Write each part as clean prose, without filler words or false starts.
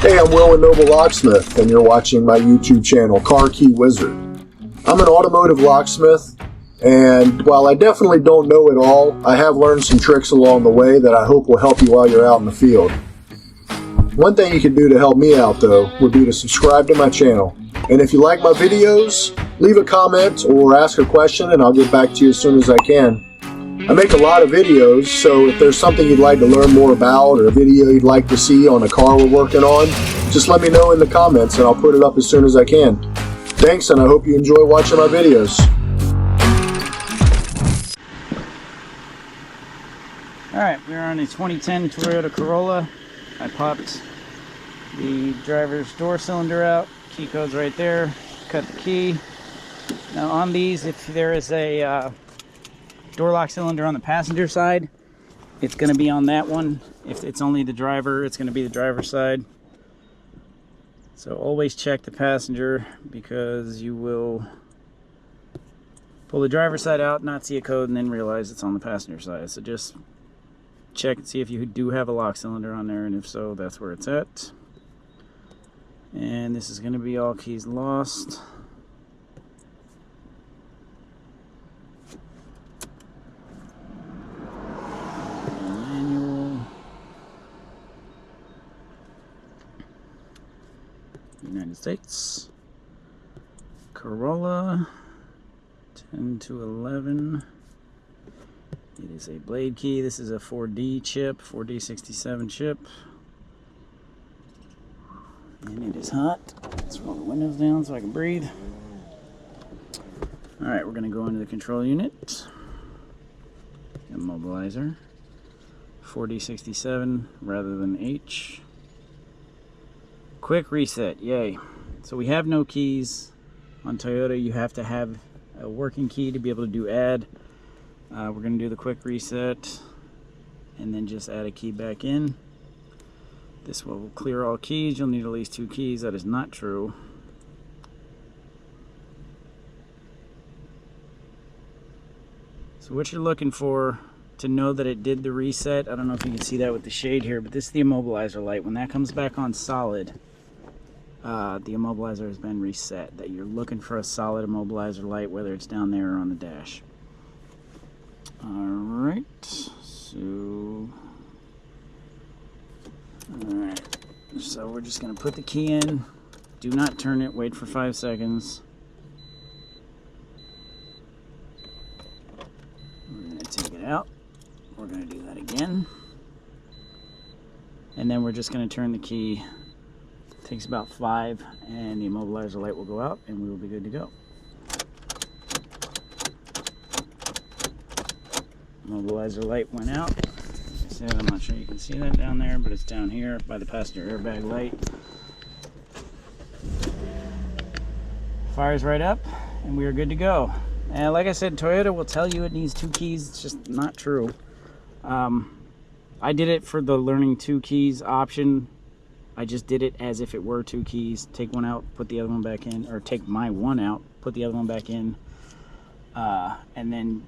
Hey, I'm Will and Noble Locksmith, and you're watching my YouTube channel, Car Key Wizard. I'm an automotive locksmith, and while I definitely don't know it all, I have learned some tricks along the way that I hope will help you while you're out in the field. One thing you can do to help me out, though, would be to subscribe to my channel. And if you like my videos, leave a comment or ask a question, and I'll get back to you as soon as I can. I make a lot of videos, so if there's something you'd like to learn more about or a video you'd like to see on a car we're working on, just let me know in the comments and I'll put it up as soon as I can. Thanks, and I hope you enjoy watching my videos. Alright, we're on a 2010 Toyota Corolla. I popped the driver's door cylinder out. Key code's right there. Cut the key. Now on these, if there is a door lock cylinder on the passenger side, it's going to be on that one. If it's only the driver, it's going to be the driver's side. So always check the passenger, because you will pull the driver's side out, not see a code, and then realize it's on the passenger side. So just check and see if you do have a lock cylinder on there, and if so, that's where it's at. And this is going to be all keys lost. United States Corolla 10 to 11. It is a blade key. This is a 4D chip, 4D67 chip, and it is hot. Let's roll the windows down so I can breathe. Alright, we're going to go into the control unit. Immobilizer, 4D67 rather than H. Quick reset, yay. So we have no keys. On Toyota, you have to have a working key to be able to do add. We're going to do the quick reset and then just add a key back in. This will clear all keys. You'll need at least 2 keys. That is not true. So what you're looking for to know that it did the reset, I don't know if you can see that with the shade here, but this is the immobilizer light. When that comes back on solid, the immobilizer has been reset. That you're looking for a solid immobilizer light, whether it's down there or on the dash. Alright, so we're just going to put the key in. Do not turn it, wait for 5 seconds. We're going to take it out. We're going to do that again. And then we're just going to turn the key. It takes about 5, and the immobilizer light will go out, and we will be good to go. Immobilizer light went out. Like I said, I'm not sure you can see that down there, but it's down here by the passenger airbag light. Fires right up, and we are good to go. And like I said, Toyota will tell you it needs 2 keys. It's just not true. I did it for the learning 2 keys option. I just did it as if it were 2 keys. Take one out, put the other one back in, or take my one out, put the other one back in, and then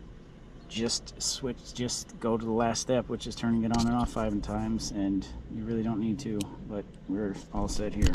just switch, just go to the last step, which is turning it on and off 5 times, and you really don't need to, but we're all set here.